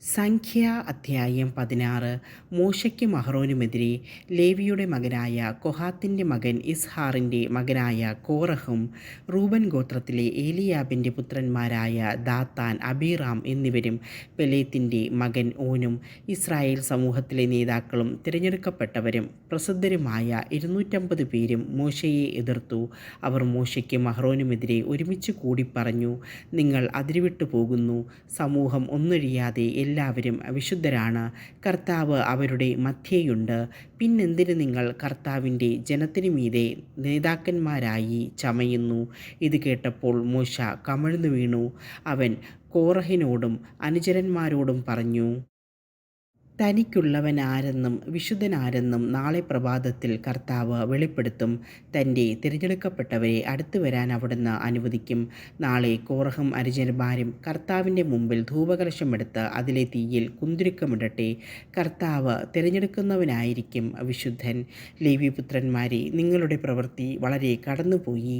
സംഖ്യ അധ്യായം 16. മോശയ്ക്കും അഹ്റോനുമെതിരെ ലേവിയുടെ മകനായ കൊഹാത്തിൻ്റെ മകൻ ഇസ്ഹാറിൻ്റെ മകനായ കോറഹും റൂബൻ ഗോത്രത്തിലെ ഏലിയാബിൻ്റെ പുത്രന്മാരായ ദാത്താൻ, അബീറാം എന്നിവരും പെലേത്തിൻ്റെ മകൻ ഓനും ഇസ്രായേൽ സമൂഹത്തിലെ നേതാക്കളും തിരഞ്ഞെടുക്കപ്പെട്ടവരും പ്രസിദ്ധരുമായ 250 പേരും മോശയെ എതിർത്തു. അവർ മോശയ്ക്കും അഹ്റോനുമെതിരെ ഒരുമിച്ച് കൂടി പറഞ്ഞു, നിങ്ങൾ അതിരുവിട്ടു പോകുന്നു. സമൂഹം ഒന്നൊഴിയാതെ എല്ലാവരും വിശുദ്ധരാണ്. കർത്താവ് അവരുടെ മധ്യേയുണ്ട്. പിന്നെന്തിന് നിങ്ങൾ കർത്താവിൻ്റെ ജനത്തിനു മീതെ നേതാക്കന്മാരായി ചമയുന്നു? ഇത് കേട്ടപ്പോൾ മോശ കമിഴ്ന്നു വീണു. അവൻ കോറഹിനോടും അനുചരന്മാരോടും പറഞ്ഞു, തനിക്കുള്ളവനാരെന്നും വിശുദ്ധനാരെന്നും നാളെ പ്രഭാതത്തിൽ കർത്താവ് വെളിപ്പെടുത്തും. തൻ്റെ തിരഞ്ഞെടുക്കപ്പെട്ടവരെ അടുത്തു വരാൻ അവിടുന്ന് അനുവദിക്കും. നാളെ കോറഹും അനുചരന്മാരും കർത്താവിൻ്റെ മുമ്പിൽ ധൂപകലശമെടുത്ത് അതിലെ തീയിൽ കുന്തുരുക്കമിടട്ടെ. കർത്താവ് തിരഞ്ഞെടുക്കുന്നവനായിരിക്കും വിശുദ്ധൻ. ലേവ്യപുത്രന്മാരെ, നിങ്ങളുടെ പ്രവൃത്തി വളരെ കടന്നുപോയി.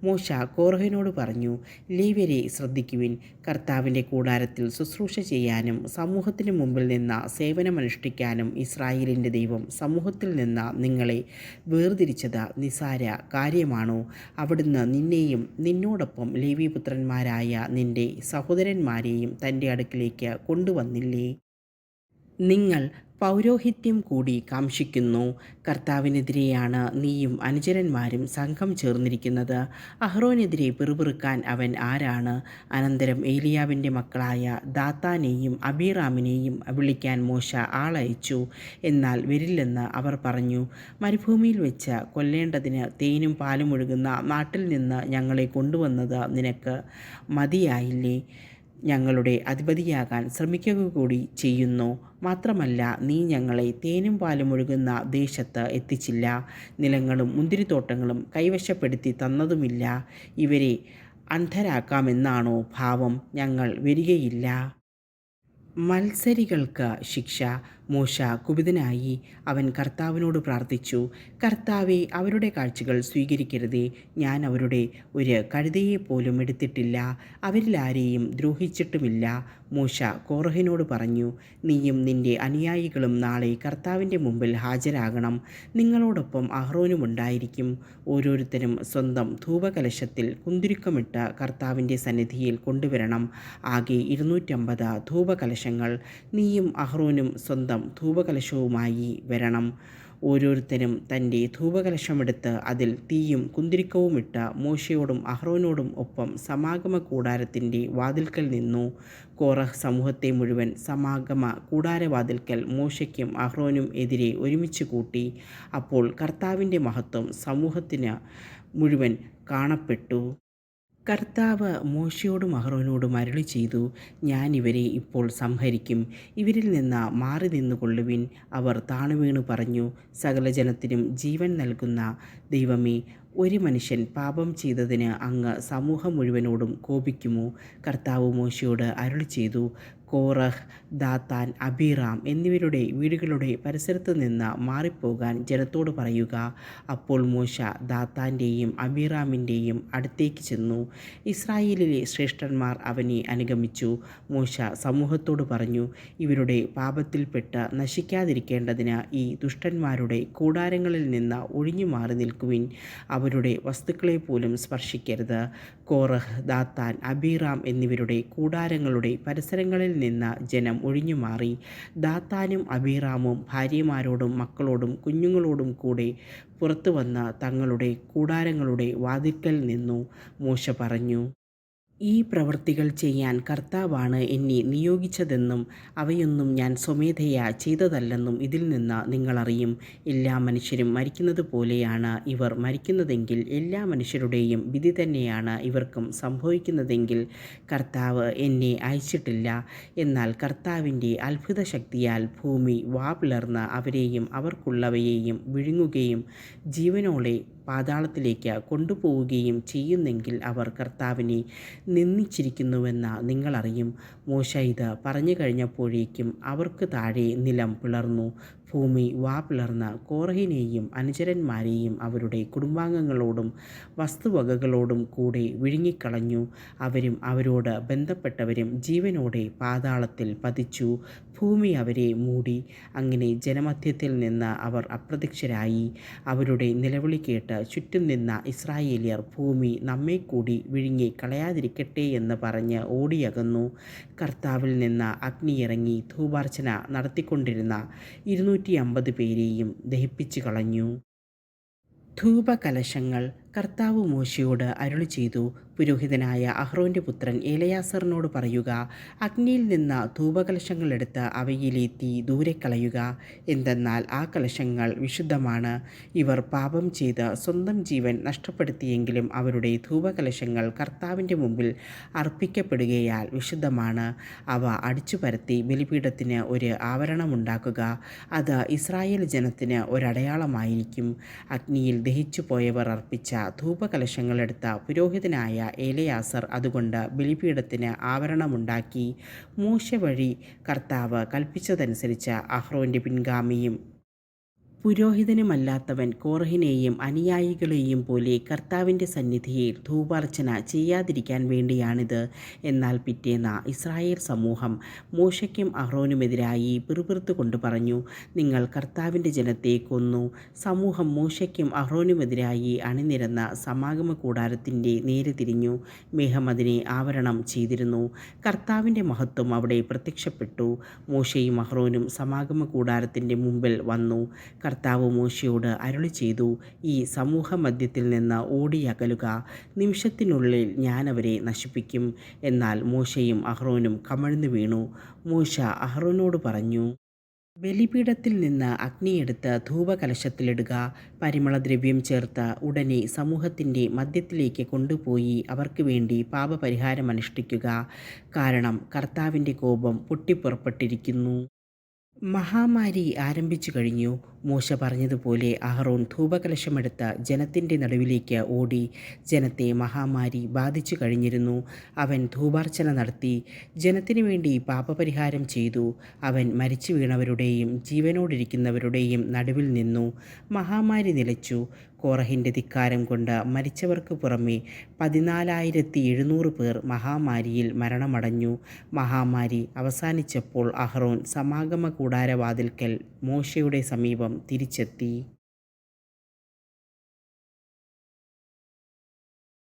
മോശ കോറഹിനോട് പറഞ്ഞു, ലേവ്യരെ ശ്രദ്ധിക്കുവിൻ. കർത്താവിൻ്റെ കൂടാരത്തിൽ ശുശ്രൂഷ ചെയ്യാനും സമൂഹത്തിന് മുമ്പിൽ നിന്ന് സേവനമനുഷ്ഠിക്കാനും ഇസ്രായേലിൻ്റെ ദൈവം സമൂഹത്തിൽ നിന്ന് നിങ്ങളെ വേർതിരിച്ചത് നിസ്സാര കാര്യമാണോ? അവിടുന്ന് നിന്നെയും നിന്നോടൊപ്പം ലേവ്യപുത്രന്മാരായ നിൻ്റെ സഹോദരന്മാരെയും തൻ്റെ അടുക്കിലേക്ക് കൊണ്ടുവന്നില്ലേ? നിങ്ങൾ പൗരോഹിത്യം കൂടി കാംക്ഷിക്കുന്നു. കർത്താവിനെതിരെയാണ് നീയും അനുചരന്മാരും സംഘം ചേർന്നിരിക്കുന്നത്. അഹ്റോനെതിരെ പിറുപിറുക്കാൻ അവൻ ആരാണ്? അനന്തരം ഏലിയാവിൻ്റെ മക്കളായ ദാത്താനെയും അബീറാമിനെയും വിളിക്കാൻ മോശ ആളയച്ചു. എന്നാൽ വരില്ലെന്ന് അവർ പറഞ്ഞു. മരുഭൂമിയിൽ വെച്ച് കൊല്ലേണ്ടതിന് തേനും പാലും ഒഴുകുന്ന നാട്ടിൽ നിന്ന് ഞങ്ങളെ കൊണ്ടുവന്നത് നിനക്ക് മതിയായില്ലേ? ഞങ്ങളുടെ അധിപതിയാകാൻ ശ്രമിക്കുക കൂടി ചെയ്യുന്നു. മാത്രമല്ല, നീ ഞങ്ങളെ തേനും പാലും ഒഴുകുന്ന ദേശത്ത് എത്തിച്ചില്ല. നിലങ്ങളും മുന്തിരിത്തോട്ടങ്ങളും കൈവശപ്പെടുത്തി തന്നതുമില്ല. ഇവരെ അന്ധരാക്കാമെന്നാണോ ഭാവം? ഞങ്ങൾ വരികയില്ല. മത്സരികൾക്ക് ശിക്ഷ. മോശ കുപിതനായി. അവൻ കർത്താവിനോട് പ്രാർത്ഥിച്ചു, കർത്താവേ, അവരുടെ കാഴ്ചകൾ സ്വീകരിക്കരുതേ. ഞാൻ അവരുടെ ഒരു കഴുതയെപ്പോലും എടുത്തിട്ടില്ല. അവരിൽ ആരെയും ദ്രോഹിച്ചിട്ടുമില്ല. മോശ കോറഹിനോട് പറഞ്ഞു, നീയും നിൻ്റെ അനുയായികളും നാളെ കർത്താവിൻ്റെ മുമ്പിൽ ഹാജരാകണം. നിങ്ങളോടൊപ്പം അഹ്റോനുമുണ്ടായിരിക്കും. ഓരോരുത്തരും സ്വന്തം ധൂപകലശത്തിൽ കുന്തുരുക്കമിട്ട് കർത്താവിൻ്റെ സന്നിധിയിൽ കൊണ്ടുവരണം. ആകെ 250 ധൂപകലശങ്ങൾ. നീയും അഹ്റോനും സ്വന്തം ധൂപകലശവുമായി വരണം. ഓരോരുത്തരും തൻ്റെ ധൂപകലശമെടുത്ത് അതിൽ തീയും കുന്തുരുക്കവുമിട്ട് മോശയോടും അഹ്റോനോടും ഒപ്പം സമാഗമ കൂടാരത്തിൻ്റെ വാതിൽക്കൽ നിന്നു. കോറഹ് സമൂഹത്തെ മുഴുവൻ സമാഗമ കൂടാരവാതിൽക്കൽ മോശയ്ക്കും അഹ്റോനും എതിരെ ഒരുമിച്ച് കൂട്ടി. അപ്പോൾ കർത്താവിൻ്റെ മഹത്വം സമൂഹത്തിന് മുഴുവൻ കാണപ്പെട്ടു. കർത്താവ് മോശയോടും അഹ്റോനോടും അരുളി ചെയ്തു, ഞാൻ ഇവരെ ഇപ്പോൾ സംഹരിക്കും. ഇവരിൽ നിന്ന് മാറി നിന്നുകൊള്ളുവിൻ. അവർ താണുവീണു പറഞ്ഞു, സകല ജനത്തിനും ജീവൻ നൽകുന്ന ദൈവമേ, ഒരു മനുഷ്യൻ പാപം ചെയ്തതിന് അങ്ങ് സമൂഹം മുഴുവനോടും കോപിക്കുമോ? കർത്താവ് മോശയോട് അരുളി ചെയ്തു, കോറഹ്, ദാത്താൻ, അബീറാം എന്നിവരുടെ വീടുകളുടെ പരിസരത്ത് നിന്ന് മാറിപ്പോകാൻ ജനത്തോട് പറയുക. അപ്പോൾ മോശ ദാത്താൻ്റെയും അബീറാമിൻ്റെയും അടുത്തേക്ക് ചെന്നു. ഇസ്രായേലിലെ ശ്രേഷ്ഠന്മാർ അവനെ അനുഗമിച്ചു. മോശ സമൂഹത്തോട് പറഞ്ഞു, ഇവരുടെ പാപത്തിൽപ്പെട്ട് നശിക്കാതിരിക്കേണ്ടതിന് ഈ ദുഷ്ടന്മാരുടെ കൂടാരങ്ങളിൽ നിന്ന് ഒഴിഞ്ഞു മാറി നിൽക്കുവിൻ. അവരുടെ വസ്തുക്കളെ പോലും സ്പർശിക്കരുത്. കോറഹ്, ദാത്താൻ, അബീറാം എന്നിവരുടെ കൂടാരങ്ങളുടെ പരിസരങ്ങളിൽ നിന്ന് ജനം ഒഴിഞ്ഞുമാറി. ദാത്താനും അബീറാമും ഭാര്യമാരോടും മക്കളോടും കുഞ്ഞുങ്ങളോടും കൂടെ പുറത്തു വന്ന് തങ്ങളുടെ കൂടാരങ്ങളുടെ വാതിൽക്കൽ നിന്നു. മോശ പറഞ്ഞു, ഈ പ്രവൃത്തികൾ ചെയ്യാൻ കർത്താവാണ് എന്നെ നിയോഗിച്ചതെന്നും അവയൊന്നും ഞാൻ സ്വമേധയാ ചെയ്തതല്ലെന്നും ഇതിൽ നിന്ന് നിങ്ങളറിയും. എല്ലാ മനുഷ്യരും മരിക്കുന്നത് പോലെയാണ് ഇവർ മരിക്കുന്നതെങ്കിൽ എല്ലാ മനുഷ്യരുടെയും വിധി തന്നെയാണ് ഇവർക്കും സംഭവിക്കുന്നതെങ്കിൽ കർത്താവ് എന്നെ അയച്ചിട്ടില്ല. എന്നാൽ കർത്താവിൻ്റെ അത്ഭുത ശക്തിയാൽ ഭൂമി വാപിളർന്ന് അവരെയും അവർക്കുള്ളവയെയും വിഴുങ്ങുകയും ജീവനോടെ പാതാളത്തിലേക്ക് കൊണ്ടുപോവുകയും ചെയ്യുന്നെങ്കിൽ അവർ കർത്താവിനെ നിന്ദിച്ചിരിക്കുന്നുവെന്ന് നിങ്ങളറിയും. മോശ ഇത് പറഞ്ഞു കഴിഞ്ഞപ്പോഴേക്കും അവർക്ക് താഴെ നിലം പിളർന്നു. ഭൂമി വാ പിളർന്ന് കോറഹിനെയും അനുചരന്മാരെയും അവരുടെ കുടുംബാംഗങ്ങളോടും വസ്തുവകകളോടും കൂടെ വിഴുങ്ങിക്കളഞ്ഞു. അവരും അവരോട് ബന്ധപ്പെട്ടവരും ജീവനോടെ പാതാളത്തിൽ പതിച്ചു. ഭൂമി അവരെ മൂടി. അങ്ങനെ ജനമധ്യത്തിൽ നിന്ന് അവർ അപ്രത്യക്ഷരായി. അവരുടെ നിലവിളി കേട്ട് ചുറ്റും നിന്ന ഇസ്രായേല്യർ ഭൂമി നമ്മെ കൂടി വിഴുങ്ങി കളയാതിരിക്കട്ടെ എന്ന് പറഞ്ഞ് ഓടിയകന്നു. കർത്താവിൽ നിന്ന് അഗ്നിയിറങ്ങി ധൂപാർച്ചന നടത്തിക്കൊണ്ടിരുന്ന 250 പേരെയും ദഹിപ്പിച്ചു കളഞ്ഞു. ധൂപകലശങ്ങൾ. കർത്താവ് മോശയോട് അരുളിച്ചെയ്തു, പുരോഹിതനായ അഹ്റോൻ്റെ പുത്രൻ എലയാസറിനോട് പറയുക, അഗ്നിയിൽ നിന്ന് ധൂപകലശങ്ങൾ എടുത്ത് അവയിലെ തീ ദൂരെ കളയുക. എന്തെന്നാൽ ആ കലശങ്ങൾ വിശുദ്ധമാണ്. ഇവർ പാപം ചെയ്ത് സ്വന്തം ജീവൻ നഷ്ടപ്പെടുത്തിയെങ്കിലും അവരുടെ ധൂപകലശങ്ങൾ കർത്താവിൻ്റെ മുമ്പിൽ അർപ്പിക്കപ്പെടുകയാൽ വിശുദ്ധമാണ്. അവ അടിച്ചു പരത്തി ബലിപീഠത്തിന് ഒരു ആവരണമുണ്ടാക്കുക. അത് ഇസ്രായേൽ ജനത്തിന് ഒരടയാളമായിരിക്കും. അഗ്നിയിൽ ദഹിച്ചു പോയവർ അർപ്പിച്ച ധൂപകലശങ്ങളെടുത്ത പുരോഹിതനായ എലയാസർ അതുകൊണ്ട് ബലിപീഠത്തിന് ആവരണമുണ്ടാക്കി. മോശെ വഴി കർത്താവ് കൽപ്പിച്ചതനുസരിച്ച് അഹ്റോൻ്റെ പിൻഗാമിയും പുരോഹിതനുമല്ലാത്തവൻ കോറഹിനെയും അനുയായികളെയും പോലെ കർത്താവിൻ്റെ സന്നിധിയിൽ ധൂപാർച്ചന ചെയ്യാതിരിക്കാൻ വേണ്ടിയാണിത്. എന്നാൽ പിറ്റേന്ന് ഇസ്രായേൽ സമൂഹം മോശയ്ക്കും അഹ്റോനുമെതിരായി പിറുപിറുത്തുകൊണ്ട് പറഞ്ഞു, നിങ്ങൾ കർത്താവിൻ്റെ ജനത്തെ കൊന്നു. സമൂഹം മോശയ്ക്കും അഹ്റോനുമെതിരായി അണിനിരന്ന സമാഗമ കൂടാരത്തിൻ്റെ നേരെ തിരിഞ്ഞു. മേഘം അതിനെ ആവരണം ചെയ്തിരുന്നു. കർത്താവിൻ്റെ മഹത്വം അവിടെ പ്രത്യക്ഷപ്പെട്ടു. മോശയും അഹ്റോനും സമാഗമ കൂടാരത്തിൻ്റെ മുമ്പിൽ വന്നു. കർത്താവ് മോശയോട് അരുളിച്ചെയ്തു, ഈ സമൂഹമധ്യത്തിൽ നിന്ന് ഓടിയകലുക. നിമിഷത്തിനുള്ളിൽ ഞാൻ അവരെ നശിപ്പിക്കും. എന്നാൽ മോശയും അഹ്റോനും കമഴ്ന്നു വീണു. മോശ അഹ്റോനോട് പറഞ്ഞു, ബലിപീഠത്തിൽ നിന്ന് അഗ്നിയെടുത്ത് ധൂപകലശത്തിലിടുക. പരിമളദ്രവ്യം ചേർത്ത് ഉടനെ സമൂഹത്തിൻ്റെ മധ്യത്തിലേക്ക് കൊണ്ടുപോയി അവർക്ക് വേണ്ടി പാപപരിഹാരം അനുഷ്ഠിക്കുക. കാരണം കർത്താവിൻ്റെ കോപം പൊട്ടിപ്പുറപ്പെട്ടിരിക്കുന്നു. മഹാമാരി ആരംഭിച്ചു കഴിഞ്ഞു. മോശ പറഞ്ഞതുപോലെ അഹ്റോൻ ധൂപകലശമെടുത്ത് ജനത്തിൻ്റെ നടുവിലേക്ക് ഓടി. ജനത്തെ മഹാമാരി ബാധിച്ചു കഴിഞ്ഞിരുന്നു. അവൻ ധൂപാർച്ചന നടത്തി, ജനത്തിനു വേണ്ടി പാപപരിഹാരം ചെയ്തു. അവൻ മരിച്ചു വീണവരുടെയും ജീവനോടിരിക്കുന്നവരുടെയും നടുവിൽ നിന്നു. മഹാമാരി നിലച്ചു. കോറഹിൻ്റെ ധിക്കാരം കൊണ്ട് മരിച്ചവർക്ക് പുറമെ 14,700 പേർ മഹാമാരിയിൽ മരണമടഞ്ഞു. മഹാമാരി അവസാനിച്ചപ്പോൾ അഹ്റോൻ സമാഗമ കൂടാരവാതിൽക്കൽ മോശയുടെ സമീപം തിരിച്ചെത്തി.